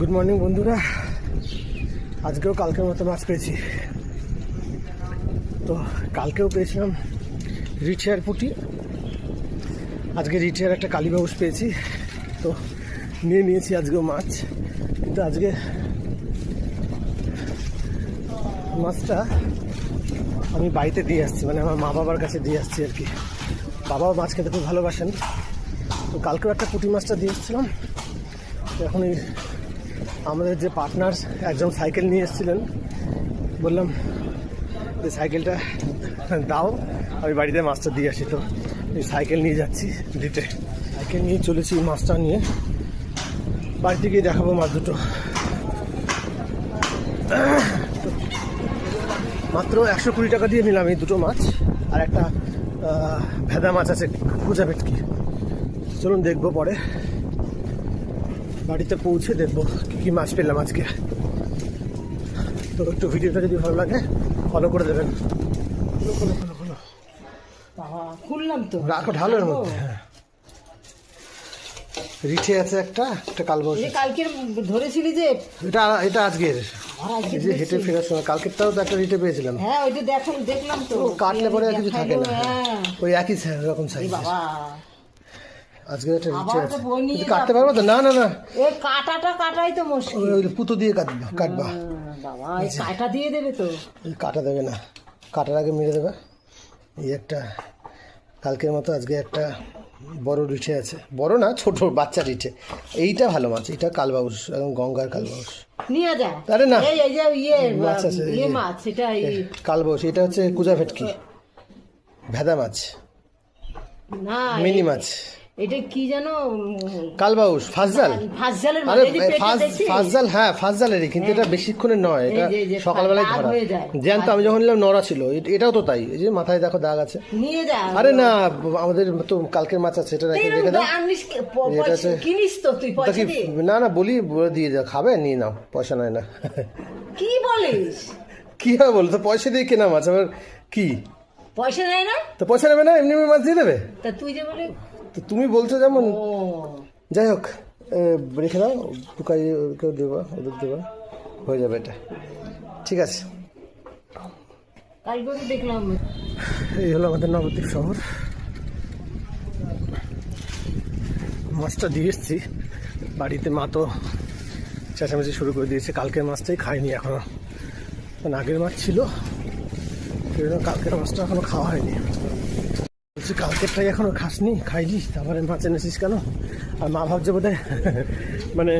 Good morning বন্ধুরা, আজকেও কালকের মতো মাছ পেয়েছি। তো কালকেও পেয়েছিলাম রিঠেয়ার পুঁটি, আজকে রিঠেয়ার একটা কালীবাউস পেয়েছি। তো নিয়ে নিয়েছি আজকেও মাছ, কিন্তু আজকে মাছটা আমি বাড়িতে দিয়ে আসছি, মানে আমার মা বাবার কাছে দিয়ে আসছি আর কি। বাবাও মাছ খেতে খুব ভালোবাসেন। তো কালকেও একটা পুঁটি মাছটা দিয়ে এসেছিলাম। তো এখন এই আমাদের যে পার্টনার একজন সাইকেল নিয়ে এসেছিলেন, বললাম যে সাইকেলটা দাও, আমি বাড়িতে মাছটা দিয়ে আসি। তো এই সাইকেল নিয়ে যাচ্ছি দিতে, সাইকেল নিয়ে চলেছি মাছটা নিয়ে। বাড়িতে গিয়ে দেখাবো মাছ দুটো। মাত্র 120 টাকা দিয়ে নিলাম এই দুটো মাছ, আর একটা ভেদা মাছ আছে, কুজা ভেটকি। চলুন দেখবো পরে, বাড়িতে পৌঁছে দেখবো কী কী মাছ পেলাম আজকে। তো একটু ভিডিওটা যদি ভালো লাগে ফলো করে দেবেন। খুললাম তো, রাখো ঢালের মধ্যে। হ্যাঁ, রিঠে আছে একটা কালবাউস। কালকের ধরেছিলি যে এটা আজকের, এই যে হেঁটে ফেরার সময় কালকেরটাও তো একটা রিঠে পেয়েছিলাম। হ্যাঁ, ওইটা দেখলাম তো। কাটলে পরে আর কিছু থাকে না, হ্যাঁ, ওই একই রকম সাইজ। বাবা আজকে একটা রিঠে আছে, কাটতে পারবো তো? না না না, এই কাটাই তো মুশকিল। ওই পুতো দিয়ে কাটবা। বাবা এই কাটা দিয়ে দেবে তো? এই কাটা দেবে না, কাটার আগে মেরে দেবে। এই একটা কালকের মতো আজকে একটা বড় রিঠে আছে, বড় না ছোট বাচ্চা রিঠে। এইটা ভালো মাছ, এটা কালবাউস, একদম গঙ্গার কালবাউস। নিয়ে যা। আরে না, এই যে ইয়ে মাছ আছে, ইয়ে মাছ, এটা কালবাউস। এটা হচ্ছে কুজা ভেটকি, ভেদা মাছ, না মিনি মাছ। এটা কি জানো, কালবাউস, ফাজজাল। ফাজজালের আরে মাছ, ফাজজাল, হ্যাঁ ফাজজালের, কিন্তু এটা বেশিক্ষণের নয়, এটা সকালবেলায় ধরা। জ্যান্ত আমি যখন নিলাম নড়া ছিল, এটাও তো তাই। এই যে মাথায় দেখো দাগ আছে। নিয়ে যা। আরে না, আমাদের তো কালকের মাছ আছে, এটা রেখে দাও। এটা আছে, কিনিস তো তুই পয়সা দিয়ে? না না, বলে দিয়ে দাও, খাবে নিয়ে নাও, পয়সা নেয় না। কি বলিস? কি হবে বলো তো, পয়সা দিয়ে কেনা মাছ আবার কি? পয়সা নেয় না তো পয়সা নেবে না, এমনি মাছ দিয়ে দেবে? তা তুই যে বলে, তো তুমি বলছো যেমন। যাই হোক, রেখে দাও, টুকাই কেউ দেবা, ওদের দেবা, হয়ে যাবে এটা, ঠিক আছে। কালকে দেখলাম। এই হলো আমাদের নবদ্বীপ শহর। মাছটা দিয়ে এসছি বাড়িতে, মা তো চেঁচামেচি শুরু করে দিয়েছে। কালকের মাছটাই খাইনি এখনো, কারণ আগের মাছ ছিল, সেই জন্য কালকের মাছটা এখনো খাওয়া হয়নি। বলছি কালকেরটাই এখনো খাসনি, খাইনি, তারপরে মাছ এনেছিস কেন? আর মা ভাবছে বোধহয় মানে